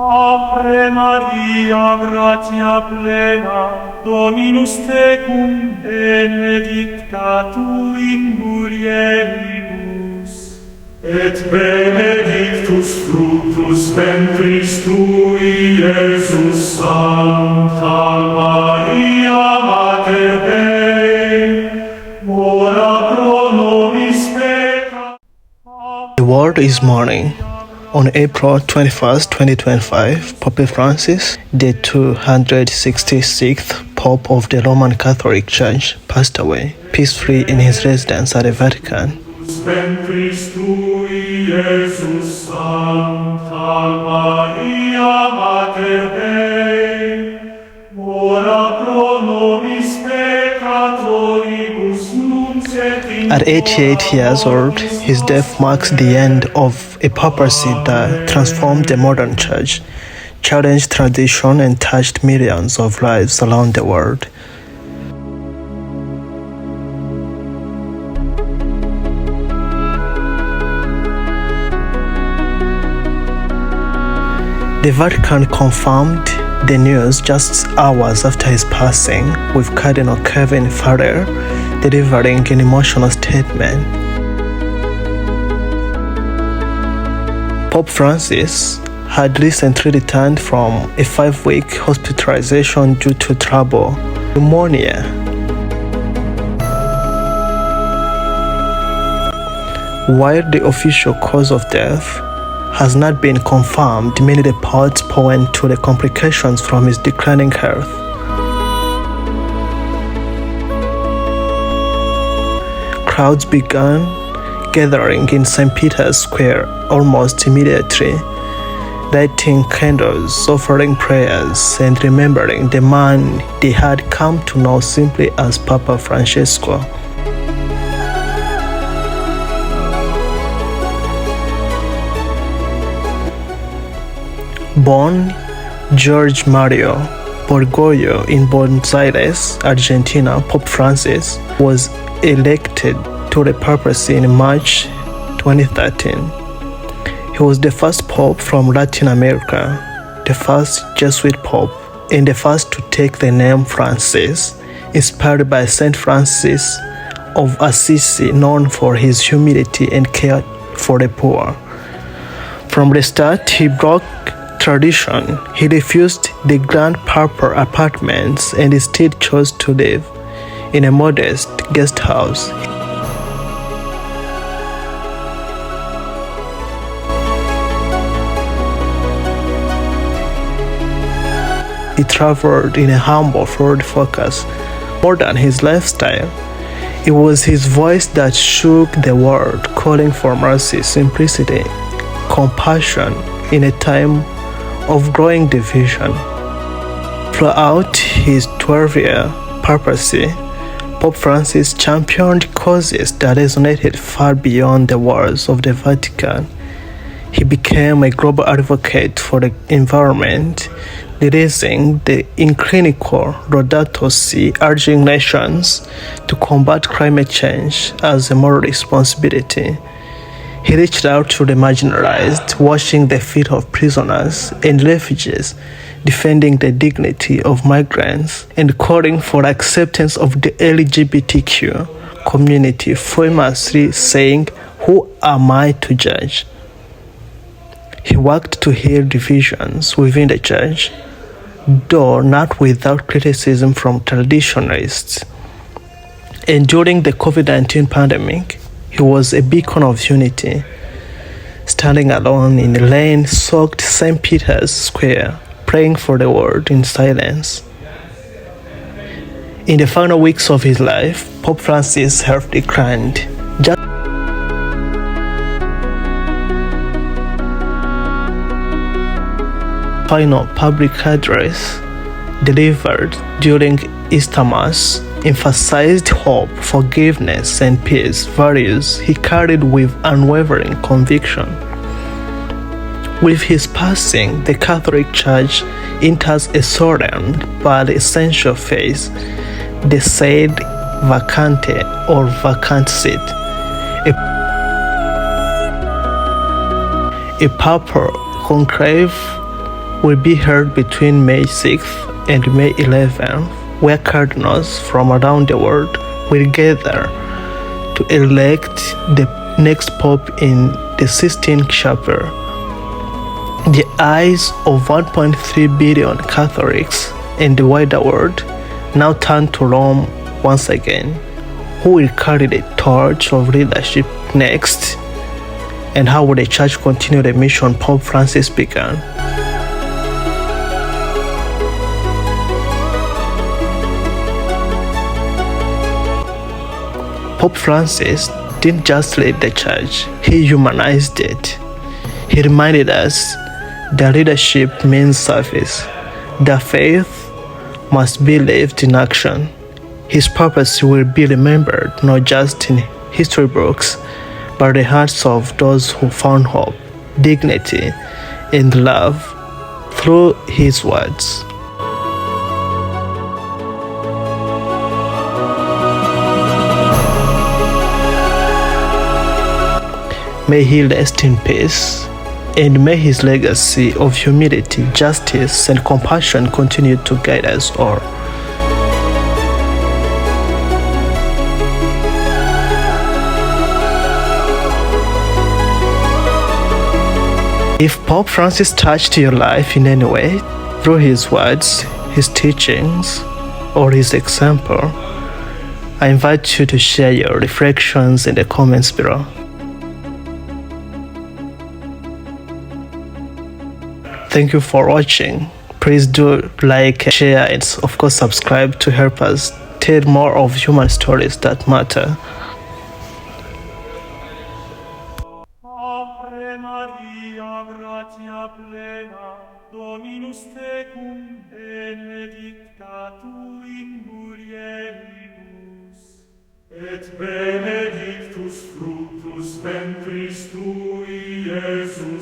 Ave Maria, gratia plena, Dominus tecum, benedicta tu in mulieribus, et benedictus fructus ventris tui, Iesus. Sancta Maria, Mater Dei, ora pro nobis peccatoribus. The world is mourning. On April 21st, 2025, Pope Francis, the 266th Pope of the Roman Catholic Church, passed away peacefully in his residence at the Vatican. Ventris tui, Iesus. Sancta Maria, Mater Dei, ora pro nobis peccatoribus, nunc et in At 88 years old, his death marks the end of a papacy that transformed the modern church, challenged tradition, and touched millions of lives around the world. The Vatican confirmed the news just hours after his passing, with Cardinal Kevin Farrell delivering an emotional statement. Pope Francis had recently returned from a 5-week hospitalization due to trouble pneumonia. While the official cause of death has not been confirmed, many reports point to the complications from his declining health. Crowds began gathering in St. Peter's Square almost immediately, lighting candles, offering prayers, and remembering the man they had come to know simply as Papa Francesco. Born Jorge Mario Bergoglio in Buenos Aires, Argentina, Pope Francis was elected to the papacy in March 2013. He was the first pope from Latin America, the first Jesuit pope, and the first to take the name Francis, inspired by Saint Francis of Assisi, known for his humility and care for the poor. From the start, he broke tradition. He refused the grand papal apartments and instead chose to live in a modest guest house. He traveled in a humble Ford Focus. More than his lifestyle, it was his voice that shook the world, calling for mercy, simplicity, compassion in a time of growing division. Throughout his 12-year papacy, Pope Francis championed causes that resonated far beyond the walls of the Vatican. He became a global advocate for the environment, releasing the encyclical Laudato Si, urging nations to combat climate change as a moral responsibility. He reached out to the marginalized, washing the feet of prisoners and refugees, defending the dignity of migrants, and calling for acceptance of the LGBTQ community, famously saying, "Who am I to judge?" He worked to heal divisions within the church, though not without criticism from traditionalists. And during the COVID-19 pandemic, he was a beacon of unity, standing alone in a rain-soaked St. Peter's Square, praying for the world in silence. In the final weeks of his life, Pope Francis' health declined. Final public address delivered during Easter Mass emphasized hope, forgiveness, and peace, values he carried with unwavering conviction. With his passing, the Catholic Church enters a solemn but essential phase, the sede vacante or vacant seat. A papal conclave will be held between May 6th and May 11th, where cardinals from around the world will gather to elect the next pope in the Sistine Chapel. The eyes of 1.3 billion Catholics in the wider world now turn to Rome once again. Who will carry the torch of leadership next? And how will the Church continue the mission Pope Francis began? Pope Francis didn't just lead the Church, he humanized it. He reminded us that leadership means service, that faith must be lived in action. His purpose will be remembered not just in history books, but in the hearts of those who found hope, dignity, and love through his words. May he rest in peace, and may his legacy of humility, justice, and compassion continue to guide us all. If Pope Francis touched your life in any way, through his words, his teachings, or his example, I invite you to share your reflections in the comments below. Thank you for watching. Please do like, share, and of course subscribe to help us tell more of human stories that matter. Ave Maria, gratia plena, Dominus tecum, benedicta tu in mulieribus, et benedictus fructus ventris tui, Iesus.